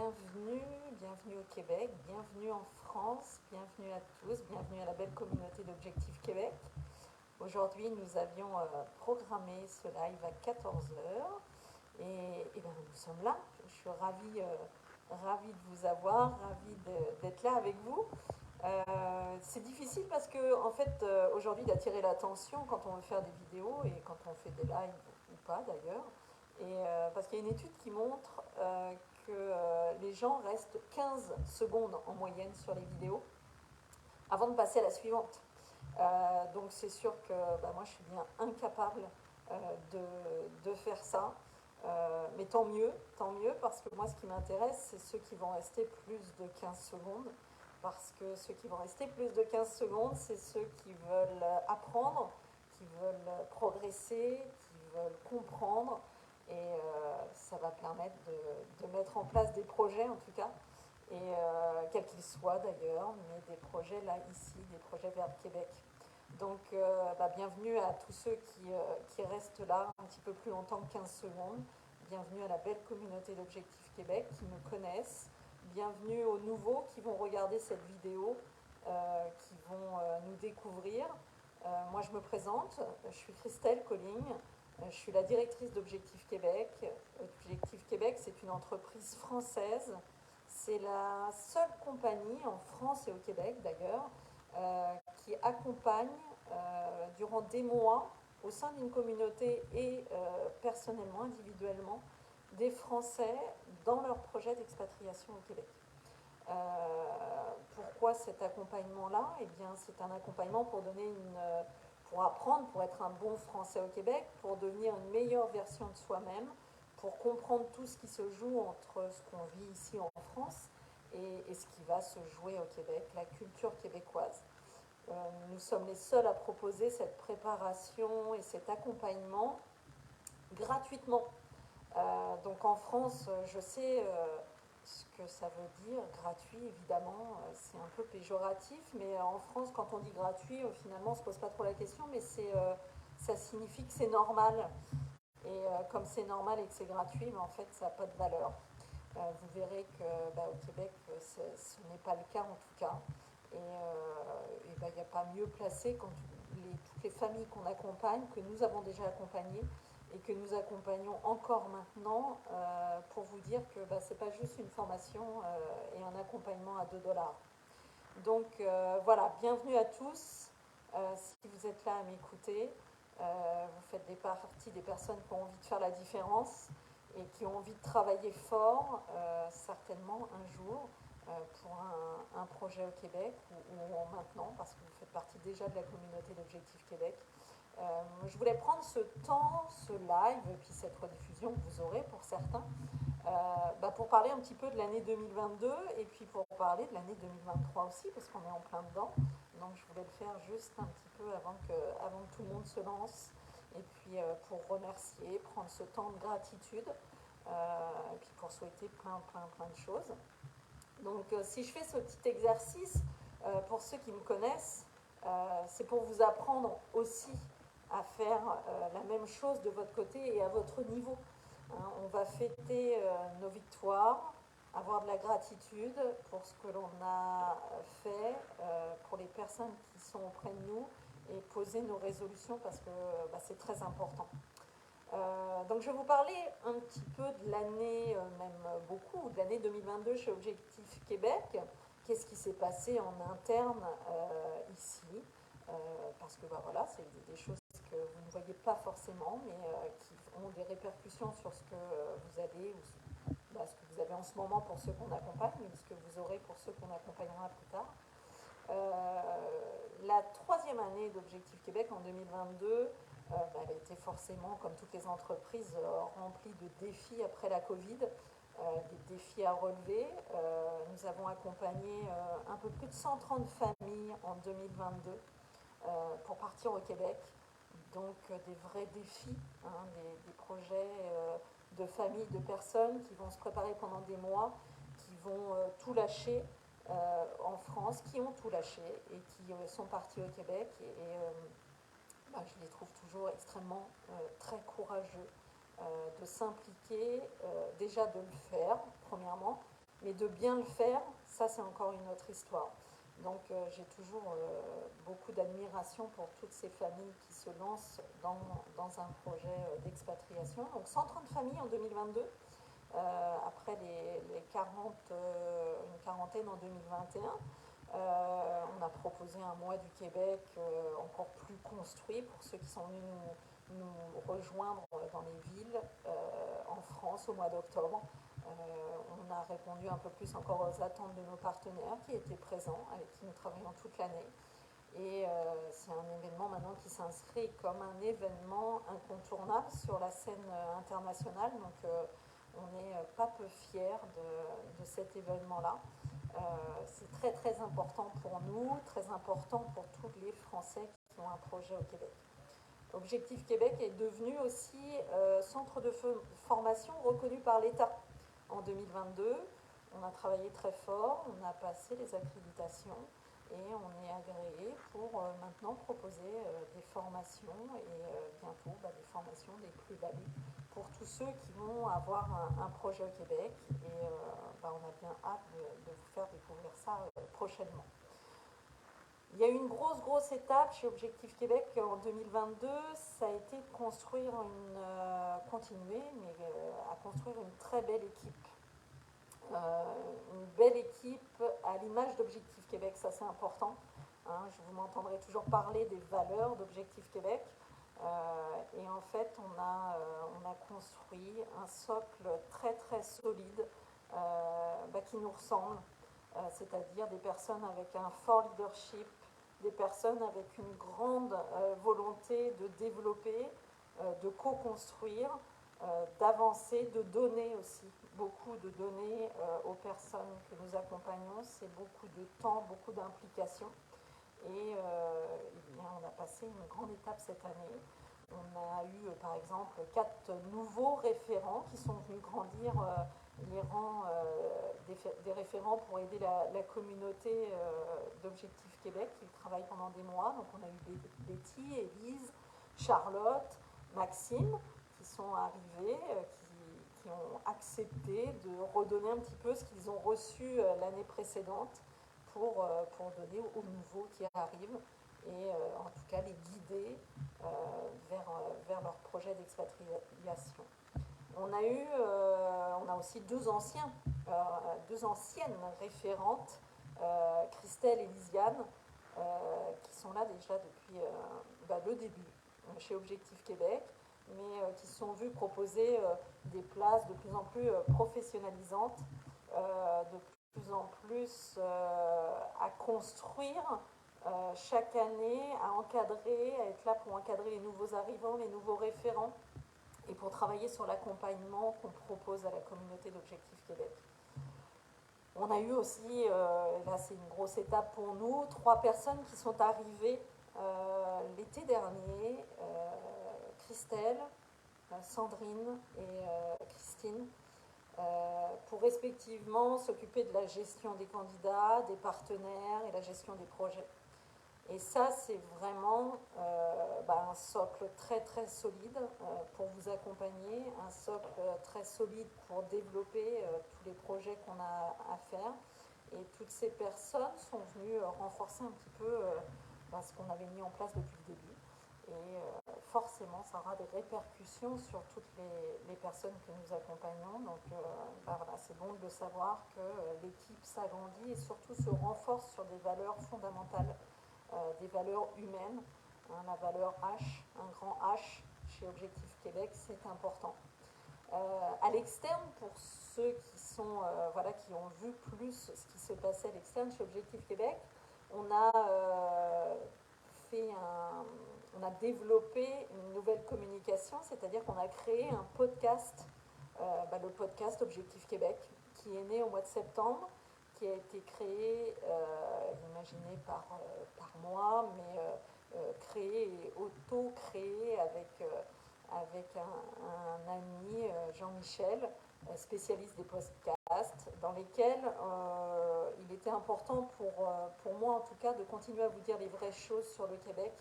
bienvenue au Québec, bienvenue en France, bienvenue à tous, bienvenue à la belle communauté d'Objectif Québec. Aujourd'hui, nous avions programmé ce live à 14 heures et bien, nous sommes là. Je suis ravie de vous avoir, d'être là avec vous. C'est difficile parce que, en fait, aujourd'hui, d'attirer l'attention quand on veut faire des vidéos et quand on fait des lives ou pas d'ailleurs. Parce qu'il y a une étude qui montre que les gens restent 15 secondes en moyenne sur les vidéos avant de passer à la suivante. Donc c'est sûr que moi je suis bien incapable de faire ça. Mais tant mieux, parce que moi ce qui m'intéresse, c'est ceux qui vont rester plus de 15 secondes. Parce que ceux qui vont rester plus de 15 secondes, c'est ceux qui veulent apprendre, qui veulent progresser, qui veulent comprendre. Ça va permettre de mettre en place des projets en tout cas, quels qu'ils soient d'ailleurs, mais des projets là, ici, des projets vers le Québec. Donc, bienvenue à tous ceux qui restent là un petit peu plus longtemps que 15 secondes. Bienvenue à la belle communauté d'Objectif Québec qui me connaissent. Bienvenue aux nouveaux qui vont regarder cette vidéo, qui vont nous découvrir. Moi, je me présente. Je suis Christelle Colling. Je suis la directrice d'Objectif Québec. Objectif Québec, c'est une entreprise française. C'est la seule compagnie en France et au Québec d'ailleurs qui accompagne durant des mois au sein d'une communauté et personnellement, individuellement, des Français dans leur projet d'expatriation au Québec. Pourquoi cet accompagnement-là? Eh bien, c'est un accompagnement pour apprendre, pour être un bon Français au Québec, pour devenir une meilleure version de soi-même, pour comprendre tout ce qui se joue entre ce qu'on vit ici en France et ce qui va se jouer au Québec, la culture québécoise. Nous sommes les seuls à proposer cette préparation et cet accompagnement gratuitement. Donc en France, je sais ce que ça veut dire, gratuit évidemment, c'est un peu péjoratif, mais en France, quand on dit gratuit, finalement, on ne se pose pas trop la question, mais ça signifie que c'est normal. Comme c'est normal et que c'est gratuit, mais en fait, ça n'a pas de valeur. Vous verrez qu'au Québec, ce n'est pas le cas en tout cas. Il n'y a pas mieux placé quand toutes les familles qu'on accompagne, que nous avons déjà accompagnées et que nous accompagnons encore maintenant, pour vous dire que ce n'est pas juste une formation et un accompagnement à 2 $. Donc voilà, bienvenue à tous. Si vous êtes là à m'écouter, vous faites partie des personnes qui ont envie de faire la différence et qui ont envie de travailler fort, certainement un jour, pour un projet au Québec ou maintenant, parce que vous faites partie déjà de la communauté d'Objectif Québec. Je voulais prendre ce temps, ce live, et puis cette rediffusion que vous aurez pour certains, pour parler un petit peu de l'année 2022 et puis pour parler de l'année 2023 aussi, parce qu'on est en plein dedans. Donc je voulais le faire juste un petit peu avant que tout le monde se lance, et puis pour remercier, prendre ce temps de gratitude, et puis pour souhaiter plein de choses. Donc si je fais ce petit exercice, pour ceux qui me connaissent, c'est pour vous apprendre aussi à faire la même chose de votre côté et à votre niveau. On va fêter nos victoires, avoir de la gratitude pour ce que l'on a fait, pour les personnes qui sont auprès de nous, et poser nos résolutions parce que c'est très important. Donc je vais vous parler un petit peu de l'année, même beaucoup, de l'année 2022 chez Objectif Québec. Qu'est-ce qui s'est passé en interne ici, parce que voilà, c'est des choses que vous ne voyez pas forcément, mais qui ont des répercussions sur ce que vous avez, ou ce que vous avez en ce moment pour ceux qu'on accompagne, ou ce que vous aurez pour ceux qu'on accompagnera plus tard. La troisième année d'Objectif Québec en 2022, elle a été forcément, comme toutes les entreprises, remplie de défis après la Covid, des défis à relever. Nous avons accompagné un peu plus de 130 familles en 2022 pour partir au Québec. Donc des vrais défis, des projets de familles, de personnes qui vont se préparer pendant des mois, qui vont tout lâcher en France, qui ont tout lâché et qui sont partis au Québec. Je les trouve toujours extrêmement très courageux de s'impliquer, déjà de le faire, premièrement, mais de bien le faire, ça c'est encore une autre histoire. Donc j'ai toujours beaucoup d'admiration pour toutes ces familles qui se lancent dans un projet d'expatriation. Donc 130 familles en 2022, après les 40, une quarantaine en 2021. On a proposé un mois du Québec encore plus construit pour ceux qui sont venus nous rejoindre dans les villes en France au mois d'octobre. On a répondu un peu plus encore aux attentes de nos partenaires qui étaient présents, avec qui nous travaillons toute l'année. Et c'est un événement maintenant qui s'inscrit comme un événement incontournable sur la scène internationale. Donc on n'est pas peu fiers de cet événement-là. C'est très très important pour nous, très important pour tous les Français qui ont un projet au Québec. Objectif Québec est devenu aussi centre de formation reconnu par l'État en 2022. On a travaillé très fort, on a passé les accréditations et on est agréé pour maintenant proposer des formations et bientôt des formations, des plus-values pour tous ceux qui vont avoir un projet au Québec et on a bien hâte de vous faire découvrir ça prochainement. Il y a eu une grosse étape chez Objectif Québec en 2022, ça a été de construire continuer, mais à construire une très belle équipe. Une belle équipe à l'image d'Objectif Québec, ça c'est important. Vous m'entendrez toujours parler des valeurs d'Objectif Québec. Et en fait, on a construit un socle très très solide qui nous ressemble, c'est-à-dire des personnes avec un fort leadership, des personnes avec une grande volonté de développer, de co-construire, d'avancer, de donner aussi, beaucoup de donner aux personnes que nous accompagnons. C'est beaucoup de temps, beaucoup d'implication. Et on a passé une grande étape cette année. On a eu par exemple 4 nouveaux référents qui sont venus grandir les rangs des référents pour aider la communauté d'Objectif Québec qui travaille pendant des mois. Donc on a eu Betty, Élise, Charlotte, Maxime qui sont arrivés, qui ont accepté de redonner un petit peu ce qu'ils ont reçu l'année précédente pour donner aux nouveaux qui arrivent et en tout cas les guider vers leur projet d'expatriation. On a aussi deux anciennes référentes, Christelle et Lisiane, qui sont là déjà depuis le début chez Objectif Québec, mais qui se sont vues proposer des places de plus en plus professionnalisantes, de plus en plus à construire chaque année, à encadrer, à être là pour encadrer les nouveaux arrivants, les nouveaux référents et pour travailler sur l'accompagnement qu'on propose à la communauté d'Objectif Québec. On a eu aussi, là c'est une grosse étape pour nous, 3 personnes qui sont arrivées l'été dernier, Christelle, Sandrine et Christine, pour respectivement s'occuper de la gestion des candidats, des partenaires et la gestion des projets. Et ça, c'est vraiment un socle très très solide pour vous accompagner, un socle très solide pour développer tous les projets qu'on a à faire. Et toutes ces personnes sont venues renforcer un petit peu ce qu'on avait mis en place depuis le début. Et forcément, ça aura des répercussions sur toutes les personnes que nous accompagnons. Donc c'est bon de savoir que l'équipe s'agrandit et surtout se renforce sur des valeurs fondamentales. Des valeurs humaines, la valeur H, un grand H chez Objectif Québec, c'est important. À l'externe, pour ceux qui ont vu plus ce qui se passait à l'externe chez Objectif Québec, on a développé une nouvelle communication, c'est-à-dire qu'on a créé un podcast, le podcast Objectif Québec, qui est né au mois de septembre, qui a été créé, imaginé par moi, mais créé et auto-créé avec un ami, Jean-Michel, spécialiste des podcasts, dans lesquels il était important pour moi en tout cas de continuer à vous dire les vraies choses sur le Québec.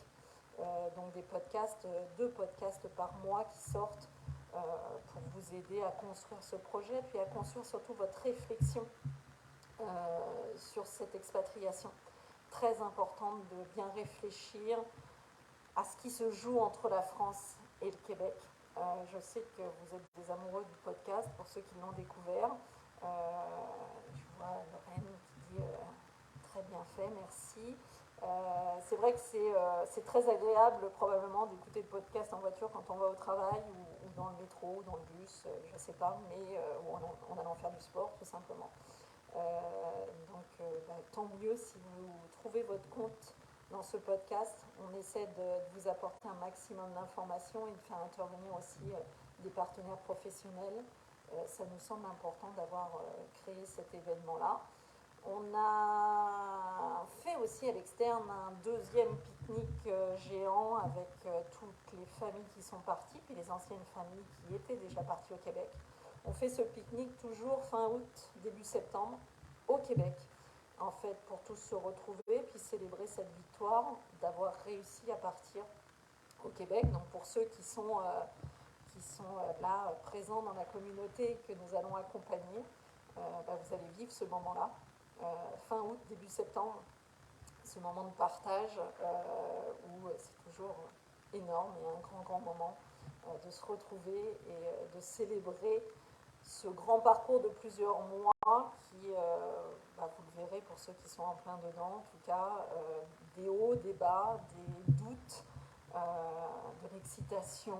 Donc des podcasts, 2 podcasts par mois qui sortent pour vous aider à construire ce projet, puis à construire surtout votre réflexion sur cette expatriation. Très importante de bien réfléchir à ce qui se joue entre la France et le Québec. Je sais que vous êtes des amoureux du podcast, pour ceux qui l'ont découvert. Je vois Lorraine qui dit très bien fait, merci. C'est vrai que c'est très agréable probablement d'écouter le podcast en voiture quand on va au travail ou dans le métro ou dans le bus, je ne sais pas, mais ou en allant faire du sport tout simplement. Tant mieux si vous trouvez votre compte dans ce podcast. On essaie de vous apporter un maximum d'informations et de faire intervenir aussi des partenaires professionnels. Ça nous semble important d'avoir créé cet événement-là. On a fait aussi à l'externe un deuxième pique-nique géant avec toutes les familles qui sont parties, puis les anciennes familles qui étaient déjà parties au Québec. On fait ce pique-nique toujours fin août, début septembre, au Québec, en fait, pour tous se retrouver, puis célébrer cette victoire d'avoir réussi à partir au Québec. Donc pour ceux qui sont là, présents dans la communauté que nous allons accompagner, vous allez vivre ce moment-là. Fin août, début septembre, ce moment de partage où c'est toujours énorme et un grand moment de se retrouver et de célébrer ce grand parcours de plusieurs mois qui, vous le verrez pour ceux qui sont en plein dedans, en tout cas, des hauts, des bas, des doutes, de l'excitation,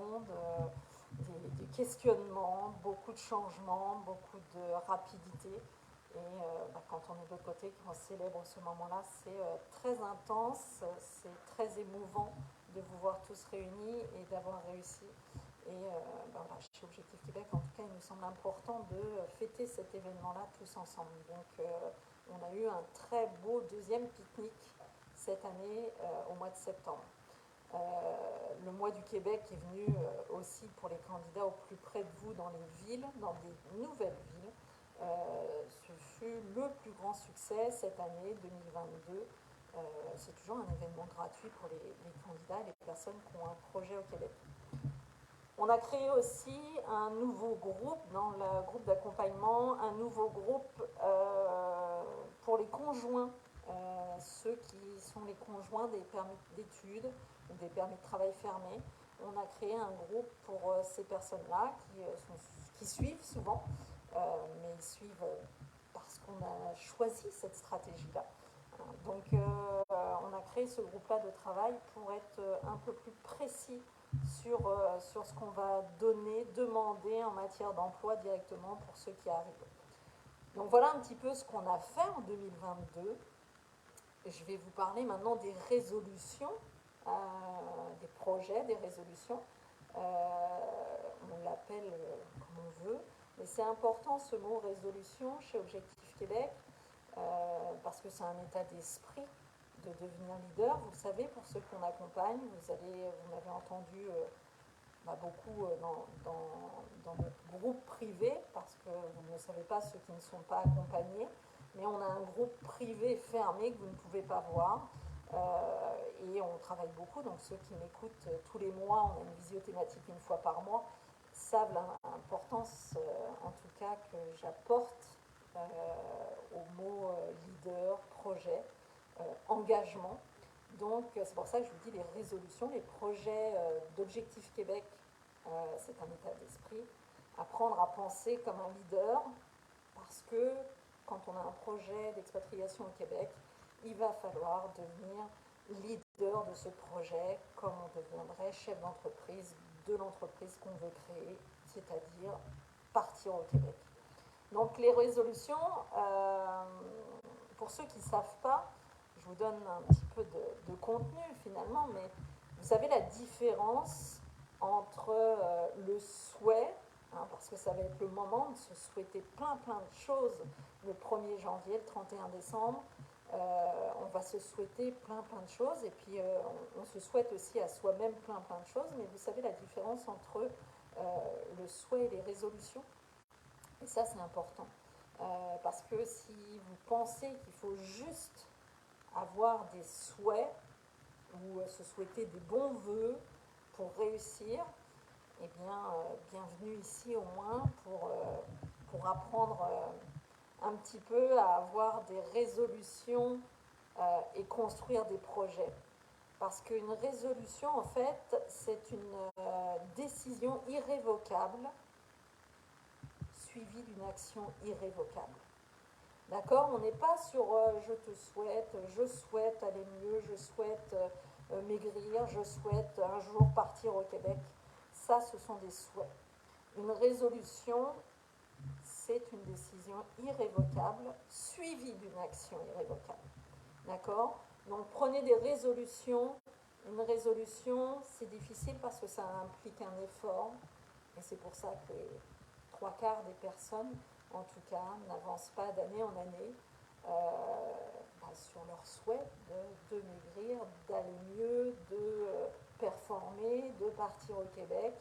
des questionnements, beaucoup de changements, beaucoup de rapidité. Et quand on est de l'autre côté, qu'on célèbre ce moment-là, c'est très intense, c'est très émouvant de vous voir tous réunis et d'avoir réussi. Et chez Objectif Québec, en tout cas, il nous semble important de fêter cet événement-là tous ensemble. Donc, on a eu un très beau deuxième pique-nique cette année au mois de septembre. Le mois du Québec est venu aussi pour les candidats au plus près de vous dans les villes, dans des nouvelles villes. Ce fut le plus grand succès cette année 2022. C'est toujours un événement gratuit pour les candidats et les personnes qui ont un projet au Québec. On a créé aussi un nouveau groupe dans le groupe d'accompagnement, un nouveau groupe pour les conjoints, ceux qui sont les conjoints des permis d'études ou des permis de travail fermés. On a créé un groupe pour ces personnes-là qui suivent souvent, mais ils suivent parce qu'on a choisi cette stratégie-là. Donc on a créé ce groupe-là de travail pour être un peu plus précis sur ce qu'on va demander en matière d'emploi directement pour ceux qui arrivent. Donc voilà un petit peu ce qu'on a fait en 2022. Je vais vous parler maintenant des résolutions, des projets, des résolutions. On l'appelle comme on veut, mais c'est important ce mot résolution chez Objectif Québec parce que c'est un état d'esprit de devenir leader. Vous le savez, pour ceux qu'on accompagne, vous m'avez entendu beaucoup dans notre groupe privé, parce que vous ne savez pas ceux qui ne sont pas accompagnés, mais on a un groupe privé fermé que vous ne pouvez pas voir. Et on travaille beaucoup, donc ceux qui m'écoutent tous les mois, on a une visio thématique une fois par mois, savent l'importance en tout cas que j'apporte au mot leader, projet, engagement. Donc c'est pour ça que je vous dis les résolutions, les projets d'Objectif Québec, c'est un état d'esprit. Apprendre à penser comme un leader, parce que quand on a un projet d'expatriation au Québec, il va falloir devenir leader de ce projet comme on deviendrait chef d'entreprise de l'entreprise qu'on veut créer, c'est-à-dire partir au Québec. Donc les résolutions, pour ceux qui ne savent pas, je vous donne un petit peu de contenu finalement, mais vous savez la différence entre le souhait, parce que ça va être le moment de se souhaiter plein de choses le 1er janvier, le 31 décembre, on va se souhaiter plein de choses et puis on se souhaite aussi à soi-même plein de choses, mais vous savez la différence entre le souhait et les résolutions, et ça c'est important, parce que si vous pensez qu'il faut juste avoir des souhaits ou se souhaiter des bons vœux pour réussir, bienvenue ici au moins pour apprendre un petit peu à avoir des résolutions et construire des projets. Parce qu'une résolution, en fait, c'est une décision irrévocable suivie d'une action irrévocable. D'accord? On n'est pas sur je souhaite aller mieux, je souhaite maigrir, je souhaite un jour partir au Québec. Ça, ce sont des souhaits. Une résolution, c'est une décision irrévocable suivie d'une action irrévocable. D'accord? Donc prenez des résolutions. Une résolution, c'est difficile parce que ça implique un effort. Et c'est pour ça que les trois quarts des personnes, en tout cas, n'avancent pas d'année en année sur leur souhait de maigrir, d'aller mieux, de performer, de partir au Québec.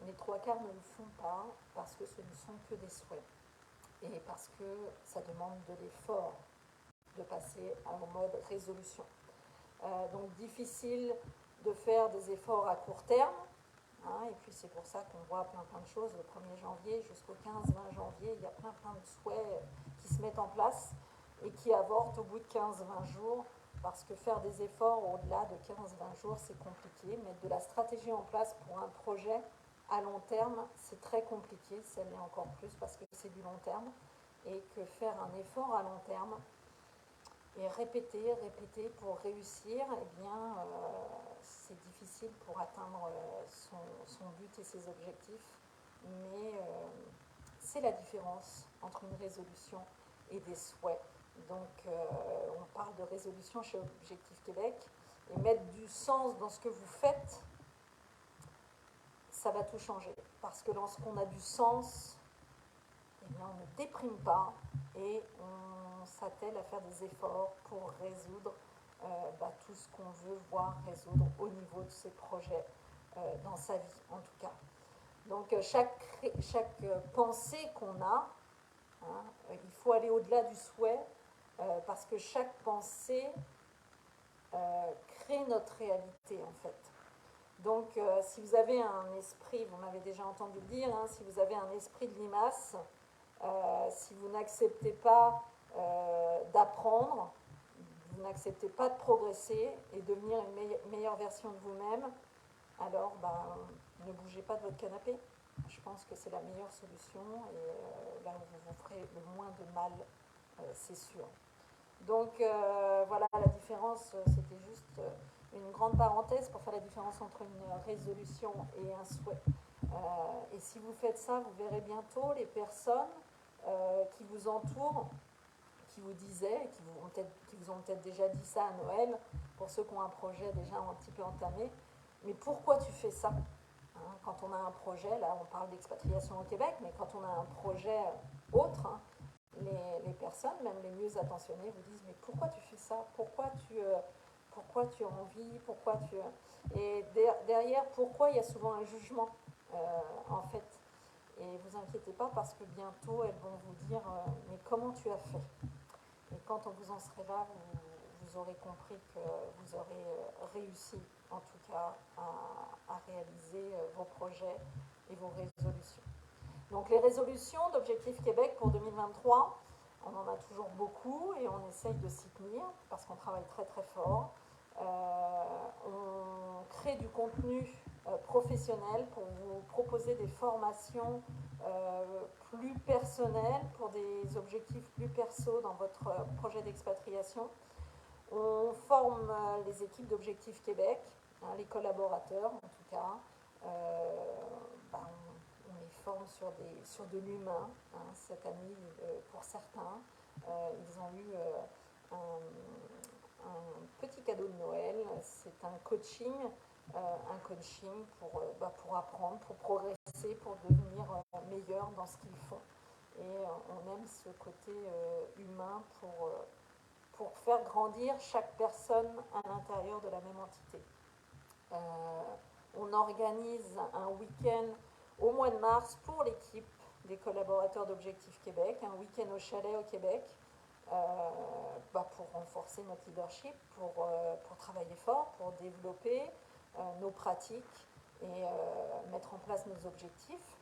Les trois quarts ne le font pas parce que ce ne sont que des souhaits et parce que ça demande de l'effort de passer en mode résolution. Donc difficile de faire des efforts à court terme, et puis c'est pour ça qu'on voit plein de choses le 1er janvier jusqu'au 15-20 janvier, il y a plein de souhaits qui se mettent en place et qui avortent au bout de 15-20 jours, parce que faire des efforts au-delà de 15-20 jours, c'est compliqué. Mettre de la stratégie en place pour un projet à long terme, c'est très compliqué, ça l'est encore plus parce que c'est du long terme, et que faire un effort à long terme et répéter pour réussir, eh bien, c'est difficile pour atteindre son but et ses objectifs, mais c'est la différence entre une résolution et des souhaits. Donc, on parle de résolution chez Objectif Québec, et mettre du sens dans ce que vous faites, ça va tout changer. Parce que lorsqu'on a du sens, eh bien, on ne déprime pas et on s'attelle à faire des efforts pour résoudre tout ce qu'on veut voir résoudre au niveau de ses projets dans sa vie, en tout cas. Donc, chaque pensée qu'on a, il faut aller au-delà du souhait parce que chaque pensée crée notre réalité, en fait. Donc, si vous avez un esprit, vous m'avez déjà entendu le dire, si vous avez un esprit de limace, si vous n'acceptez pas d'apprendre, vous n'acceptez pas de progresser et devenir une meilleure version de vous-même, alors ne bougez pas de votre canapé. Je pense que c'est la meilleure solution et là où vous vous ferez le moins de mal, c'est sûr. Donc voilà, la différence, c'était juste une grande parenthèse pour faire la différence entre une résolution et un souhait. Et si vous faites ça, vous verrez bientôt les personnes qui vous entourent, qui vous disaient, qui vous ont peut-être déjà dit ça à Noël, pour ceux qui ont un projet déjà un petit peu entamé, mais pourquoi tu fais ça? Quand on a un projet, là on parle d'expatriation au Québec, mais quand on a un projet autre, les personnes, même les mieux attentionnées, vous disent mais pourquoi tu fais ça? Pourquoi tu as envie? Et derrière, pourquoi il y a souvent un jugement en fait. Et vous inquiétez pas parce que bientôt elles vont vous dire mais comment tu as fait? Et quand vous en serez là, vous aurez compris que vous aurez réussi en tout cas à réaliser vos projets et vos résolutions. Donc les résolutions d'Objectif Québec pour 2023, on en a toujours beaucoup et on essaye de s'y tenir parce qu'on travaille très fort. On crée du contenu professionnel pour vous proposer des formations plus personnelles pour des objectifs plus perso dans votre projet d'expatriation. On forme les équipes d'Objectif Québec, les collaborateurs en tout cas. On les forme sur de l'humain. Cette année, pour certains, ils ont eu un petit cadeau de Noël. C'est un coaching pour apprendre, pour progresser, pour devenir meilleur dans ce qu'ils font. Et on aime ce côté humain pour faire grandir chaque personne à l'intérieur de la même entité. On organise un week-end au mois de mars pour l'équipe des collaborateurs d'Objectif Québec, un week-end au chalet au Québec, pour renforcer notre leadership, pour travailler fort, pour développer nos pratiques et mettre en place nos objectifs.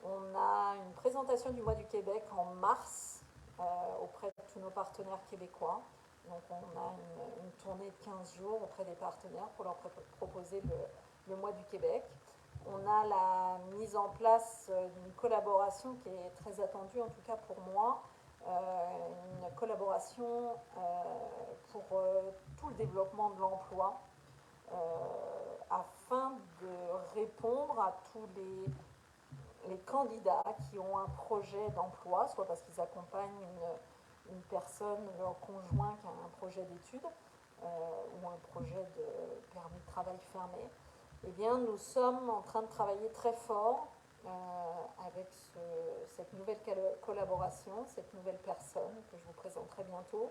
On a une présentation du mois du Québec en mars auprès de tous nos partenaires québécois. Donc on a une tournée de 15 jours auprès des partenaires pour leur proposer le mois du Québec. On a la mise en place d'une collaboration qui est très attendue, en tout cas pour moi, une collaboration pour tout le développement de l'emploi, afin de répondre à tous les candidats qui ont un projet d'emploi, soit parce qu'ils accompagnent une personne, leur conjoint qui a un projet d'études ou un projet de permis de travail fermé. Eh bien, nous sommes en train de travailler très fort avec cette nouvelle collaboration, cette nouvelle personne que je vous présenterai bientôt,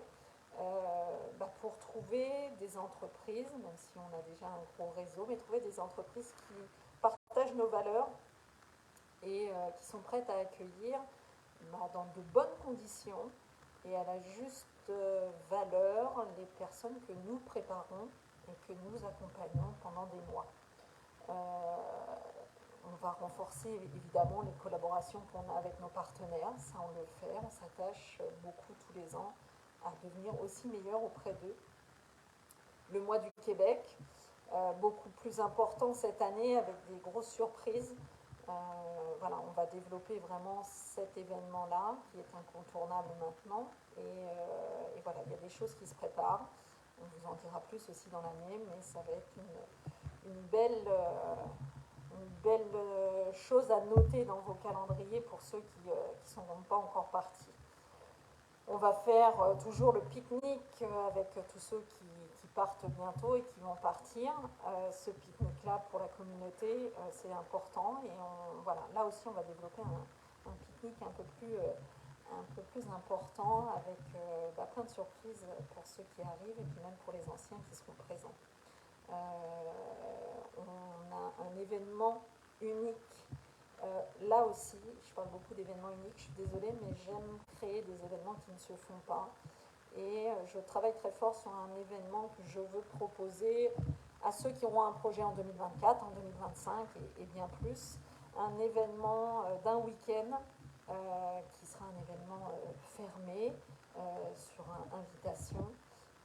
pour trouver des entreprises, même si on a déjà un gros réseau, mais trouver des entreprises qui partagent nos valeurs et qui sont prêtes à accueillir dans de bonnes conditions et à la juste valeur les personnes que nous préparons et que nous accompagnons pendant des mois. On va renforcer évidemment les collaborations qu'on a avec nos partenaires, ça on le fait, on s'attache beaucoup tous les ans à devenir aussi meilleur auprès d'eux. Le mois du Québec, beaucoup plus important cette année avec des grosses surprises. Voilà, on va développer vraiment cet événement-là qui est incontournable maintenant. Et voilà, il y a des choses qui se préparent. On vous en dira plus aussi dans l'année, mais ça va être une belle chose à noter dans vos calendriers pour ceux qui ne sont pas encore partis. On va faire toujours le pique-nique avec tous ceux qui partent bientôt et qui vont partir. Ce pique-nique-là pour la communauté, c'est important. Et voilà, là aussi, on va développer un pique-nique un peu plus important avec plein de surprises pour ceux qui arrivent et puis même pour les anciens qui seront présents. On a un événement unique. Là aussi, je parle beaucoup d'événements uniques, je suis désolée, mais j'aime créer des événements qui ne se font pas. Et je travaille très fort sur un événement que je veux proposer à ceux qui auront un projet en 2024, en 2025 et bien plus. Un événement d'un week-end qui sera un événement fermé sur invitation,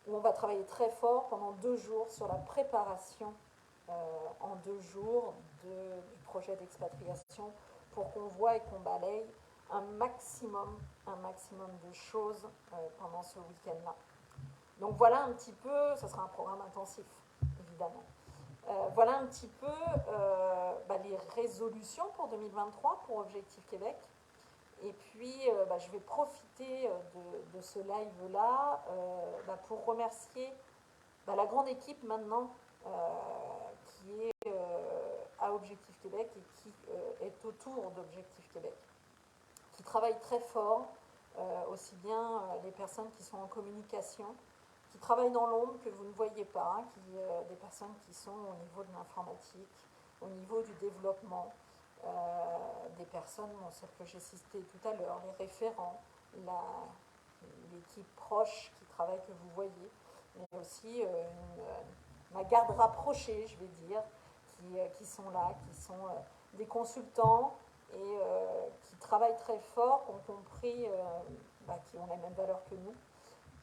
où on va travailler très fort pendant 2 jours sur la préparation en 2 jours du projet d'expatriation pour qu'on voit et qu'on balaye un maximum de choses pendant ce week-end-là. Donc voilà un petit peu, ça sera un programme intensif, évidemment. Voilà un petit peu les résolutions pour 2023 pour Objectif Québec. Et puis, je vais profiter de ce live-là pour remercier la grande équipe maintenant qui est à Objectif Québec et qui est autour d'Objectif Québec, qui travaille très fort, aussi bien les personnes qui sont en communication, qui travaillent dans l'ombre que vous ne voyez pas, des personnes qui sont au niveau de l'informatique, au niveau du développement, des personnes, celles que j'ai citées tout à l'heure, les référents, l'équipe proche qui travaille, que vous voyez, mais aussi ma garde rapprochée, je vais dire, qui sont là, qui sont des consultants et qui travaillent très fort, qui ont compris, qui ont les mêmes valeurs que nous,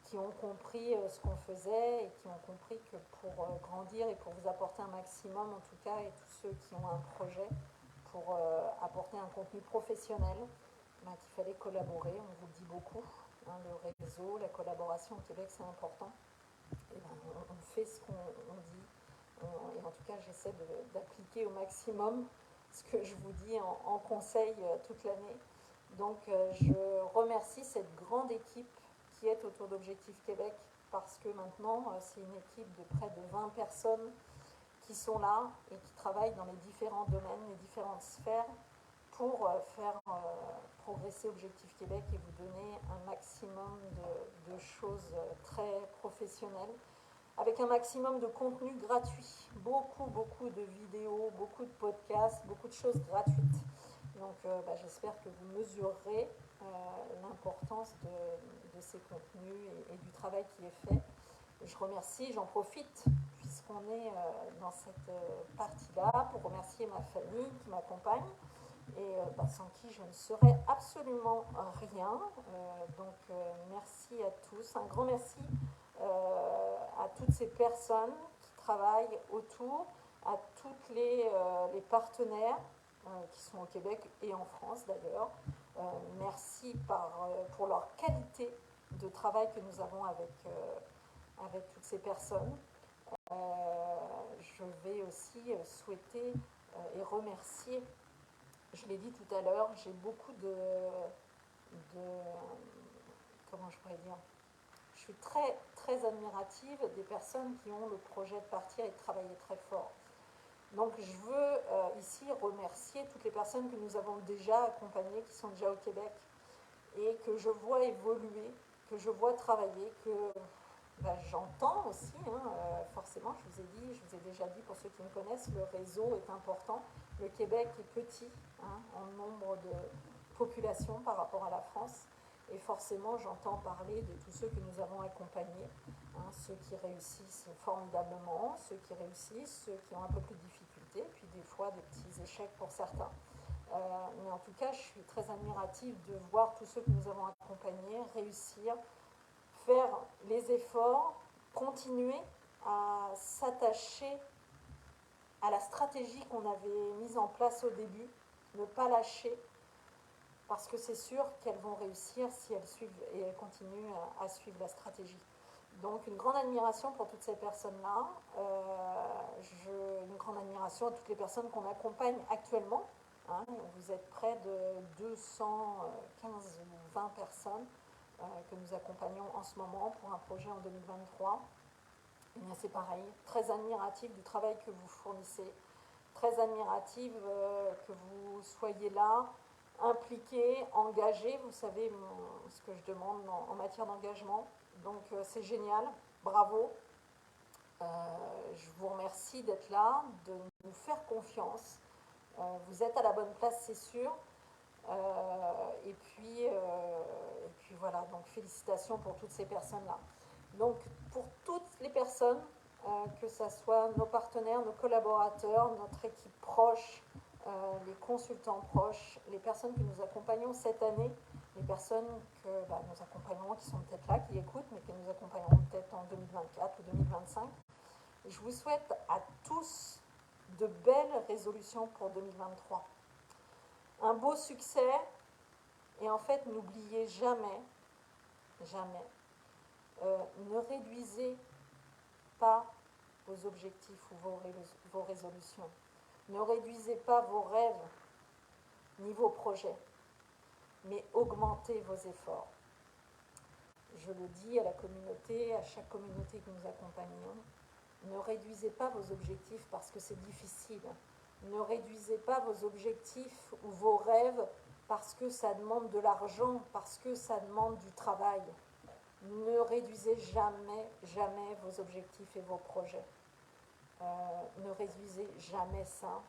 qui ont compris ce qu'on faisait et qui ont compris que pour grandir et pour vous apporter un maximum, en tout cas, et tous ceux qui ont un projet pour apporter un contenu professionnel, qu'il fallait collaborer, on vous le dit beaucoup, le réseau, la collaboration au Québec, c'est important. Et on fait ce qu'on dit, et en tout cas, j'essaie d'appliquer au maximum ce que je vous dis en conseil toute l'année. Donc, je remercie cette grande équipe qui est autour d'Objectif Québec, parce que maintenant, c'est une équipe de près de 20 personnes qui sont là et qui travaillent dans les différents domaines, les différentes sphères, pour faire progresser Objectif Québec et vous donner un maximum de choses très professionnelles, avec un maximum de contenu gratuit, beaucoup de vidéos, beaucoup de podcasts, beaucoup de choses gratuites. Donc j'espère que vous mesurerez l'importance de ces contenus et du travail qui est fait. Je remercie, j'en profite, puisqu'on est dans cette partie-là, pour remercier ma famille qui m'accompagne, et sans qui je ne serais absolument rien. Merci à tous, un grand merci à toutes ces personnes qui travaillent autour, à tous les partenaires qui sont au Québec et en France d'ailleurs. Merci pour leur qualité de travail que nous avons avec toutes ces personnes. Je vais aussi souhaiter et remercier, je l'ai dit tout à l'heure, j'ai beaucoup de comment je pourrais dire, je suis très très admirative des personnes qui ont le projet de partir et de travailler très fort. Donc je veux ici remercier toutes les personnes que nous avons déjà accompagnées, qui sont déjà au Québec et que je vois évoluer, que je vois travailler, que j'entends aussi, forcément, je vous ai déjà dit, pour ceux qui me connaissent, le réseau est important. Le Québec est petit en nombre de population par rapport à la France. Et forcément, j'entends parler de tous ceux que nous avons accompagnés, ceux qui réussissent formidablement, ceux qui réussissent, ceux qui ont un peu plus de difficultés, puis des fois des petits échecs pour certains. Mais en tout cas, je suis très admirative de voir tous ceux que nous avons accompagnés réussir, faire les efforts, continuer à s'attacher à la stratégie qu'on avait mise en place au début, ne pas lâcher, parce que c'est sûr qu'elles vont réussir si elles suivent et elles continuent à suivre la stratégie. Donc une grande admiration pour toutes ces personnes-là, une grande admiration à toutes les personnes qu'on accompagne actuellement. Vous êtes près de 215 ou 20 personnes que nous accompagnons en ce moment pour un projet en 2023. Et bien c'est pareil, très admirative du travail que vous fournissez, très admirative que vous soyez là, impliqués, engagés. Vous savez ce que je demande en matière d'engagement. Donc c'est génial, bravo. Je vous remercie d'être là, de nous faire confiance. Vous êtes à la bonne place, c'est sûr. Et puis voilà, donc félicitations pour toutes ces personnes-là. Donc pour toutes les personnes, que ce soit nos partenaires, nos collaborateurs, notre équipe proche, les consultants proches, les personnes que nous accompagnons cette année, les personnes que nous accompagnerons, qui sont peut-être là, qui écoutent, mais que nous accompagnerons peut-être en 2024 ou 2025. Je vous souhaite à tous de belles résolutions pour 2023. Un beau succès, et en fait, n'oubliez jamais, jamais, ne réduisez pas vos objectifs ou vos résolutions. Ne réduisez pas vos rêves ni vos projets, mais augmentez vos efforts. Je le dis à la communauté, à chaque communauté que nous accompagnons, ne réduisez pas vos objectifs parce que c'est difficile. Ne réduisez pas vos objectifs ou vos rêves parce que ça demande de l'argent, parce que ça demande du travail. Ne réduisez jamais, jamais vos objectifs et vos projets. Ne réduisez jamais ça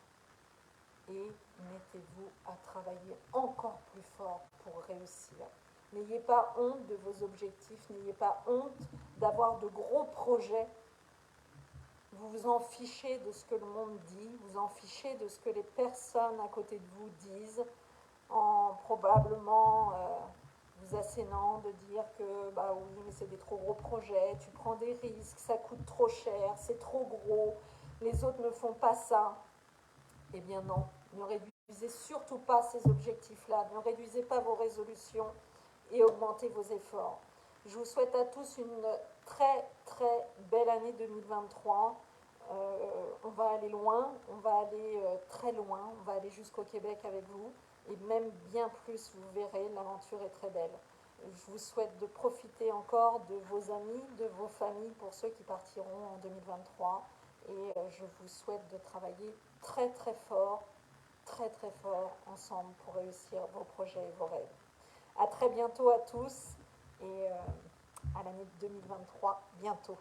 et mettez-vous à travailler encore plus fort pour réussir. N'ayez pas honte de vos objectifs, n'ayez pas honte d'avoir de gros projets. Vous vous en fichez de ce que le monde dit, vous en fichez de ce que les personnes à côté de vous disent, en probablement vous assénant de dire que oui, mais c'est des trop gros projets, tu prends des risques, ça coûte trop cher, c'est trop gros, les autres ne font pas ça. Eh bien non, ne réduisez surtout pas ces objectifs-là, ne réduisez pas vos résolutions et augmentez vos efforts. Je vous souhaite à tous une très très belle année 2023. On va aller loin, on va aller très loin, on va aller jusqu'au Québec avec vous, et même bien plus, vous verrez, l'aventure est très belle. Je vous souhaite de profiter encore de vos amis, de vos familles pour ceux qui partiront en 2023, et je vous souhaite de travailler très très fort ensemble pour réussir vos projets et vos rêves. À très bientôt à tous, et à l'année 2023 bientôt.